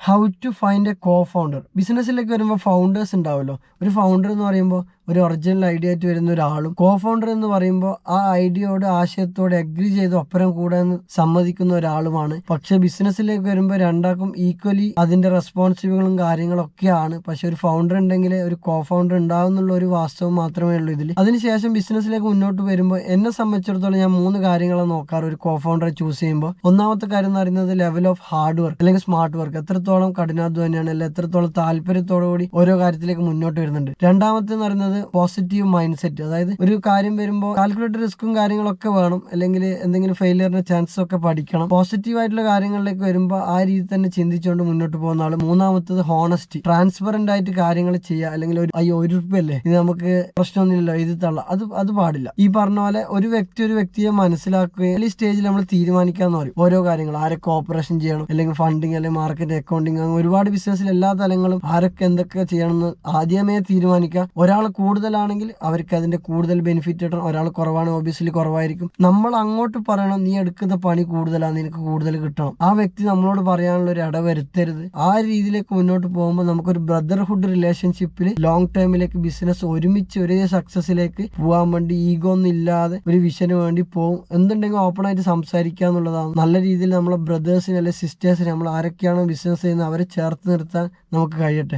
How to find a cofounder. ബിസിനസ്സിലേക്ക് വരുമ്പോൾ founders ഉണ്ടാവുമല്ലോ. ഒരു ഫൗണ്ടർ എന്ന് പറയുമ്പോൾ ഒരു ഒറിജിനൽ ഐഡിയ ആയിട്ട് വരുന്ന ഒരാളും, കോ ഫൗണ്ടർ എന്ന് പറയുമ്പോൾ ആ ഐഡിയയോട് ആശയത്തോട് അഗ്രി ചെയ്ത് ഒപ്പരം കൂടാൻ സമ്മതിക്കുന്ന ഒരാളുമാണ്. പക്ഷെ ബിസിനസ്സിലേക്ക് വരുമ്പോൾ രണ്ടാൾക്കും ഈക്വലി അതിന്റെ റെസ്പോൺസിബിളും കാര്യങ്ങളൊക്കെയാണ്. പക്ഷെ ഒരു ഫൗണ്ടർ ഉണ്ടെങ്കിൽ ഒരു കോ ഫൗണ്ടർ ഉണ്ടാവുന്നുള്ള ഒരു വാസ്തവം മാത്രമേ ഉള്ളൂ ഇതിൽ. അതിനുശേഷം ബിസിനസ്സിലേക്ക് മുന്നോട്ട് വരുമ്പോൾ എന്നെ സംബന്ധിച്ചിടത്തോളം ഞാൻ 3 കാര്യങ്ങളാണ് നോക്കാറ് ഒരു കോ ഫൗണ്ടറെ ചൂസ് ചെയ്യുമ്പോൾ. ഒന്നാമത്തെ കാര്യം എന്ന് പറയുന്നത് ലെവൽ ഓഫ് ഹാർഡ് വർക്ക് അല്ലെങ്കിൽ സ്മാർട്ട് വർക്ക്. എത്രത്തോളം കഠിനാധ്വാനിയാണ്, അല്ലെങ്കിൽ എത്രത്തോളം താല്പര്യത്തോടുകൂടി ഓരോ കാര്യത്തിലേക്ക് മുന്നോട്ട് വരുന്നുണ്ട്. രണ്ടാമത്തെ എന്ന് പറയുന്നത് പോസിറ്റീവ് മൈൻഡ് സെറ്റ്. അതായത് ഒരു കാര്യം വരുമ്പോൾ കാൽക്കുലേറ്റഡ് റിസ്ക്കും കാര്യങ്ങളൊക്കെ വേണം, അല്ലെങ്കിൽ എന്തെങ്കിലും ഫെയിലിയറിന്റെ ചാൻസസ് ഒക്കെ പഠിക്കണം. പോസിറ്റീവ് ആയിട്ടുള്ള കാര്യങ്ങളിലേക്ക് വരുമ്പോൾ ആ രീതി തന്നെ ചിന്തിച്ചുകൊണ്ട് മുന്നോട്ട് പോകുന്ന ആള്. മൂന്നാമത്തത് ഹോണസ്റ്റി. ട്രാൻസ്പെറന്റ് ആയിട്ട് കാര്യങ്ങൾ ചെയ്യുക. അല്ലെങ്കിൽ ₹1 ഇത് നമുക്ക് പ്രശ്നമൊന്നുമില്ലല്ലോ, ഇത് തള്ള, അത് പാടില്ല. ഈ പറഞ്ഞ പോലെ ഒരു വ്യക്തിയെ മനസ്സിലാക്കുകയും ഈ സ്റ്റേജിൽ നമ്മൾ തീരുമാനിക്കാന്ന് പറയും ഓരോ കാര്യങ്ങൾ. ആരൊക്കെ ഓപ്പറേഷൻ ചെയ്യണം, അല്ലെങ്കിൽ ഫണ്ടിങ്, അല്ലെങ്കിൽ മാർക്കറ്റ്, അക്കൗണ്ടിങ്, അങ്ങനെ ഒരുപാട് ബിസിനസ്സിൽ എല്ലാ തലങ്ങളും ആരൊക്കെ എന്തൊക്കെ ചെയ്യണമെന്ന് ആദ്യമേ തീരുമാനിക്കുക. ഒരാൾ കൂടുതലാണെങ്കിൽ അവർക്ക് അതിന്റെ കൂടുതൽ ബെനിഫിറ്റ് കിട്ടണം, ഒരാൾ കുറവാണ് ഓബിയസ്ലി കുറവായിരിക്കും. നമ്മൾ അങ്ങോട്ട് പറയണം, നീ എടുക്കുന്ന പണി കൂടുതലാണ്, നിനക്ക് കൂടുതൽ കിട്ടണം. ആ വ്യക്തി നമ്മളോട് പറയാനുള്ള ഒരു ഇടവരുത്തരുത്. ആ രീതിയിലേക്ക് മുന്നോട്ട് പോകുമ്പോൾ നമുക്കൊരു ബ്രദർഹുഡ് റിലേഷൻഷിപ്പിൽ ലോങ് ടൈമിലേക്ക് ബിസിനസ് ഒരുമിച്ച് ഒരേ സക്സസിലേക്ക് പോകാൻ വേണ്ടി ഈഗോ ഒന്നും ഇല്ലാതെ ഒരു വിഷന് വേണ്ടി പോകും. എന്തുണ്ടെങ്കിലും ഓപ്പൺ ആയിട്ട് സംസാരിക്കുക എന്നുള്ളതാണ്. നല്ല രീതിയിൽ നമ്മളെ ബ്രദേഴ്സിന് അല്ലെങ്കിൽ സിസ്റ്റേഴ്സിന്, നമ്മൾ ആരൊക്കെയാണോ ബിസിനസ് ചെയ്യുന്നത് അവരെ ചേർത്ത് നിർത്താൻ നമുക്ക് കഴിയട്ടെ.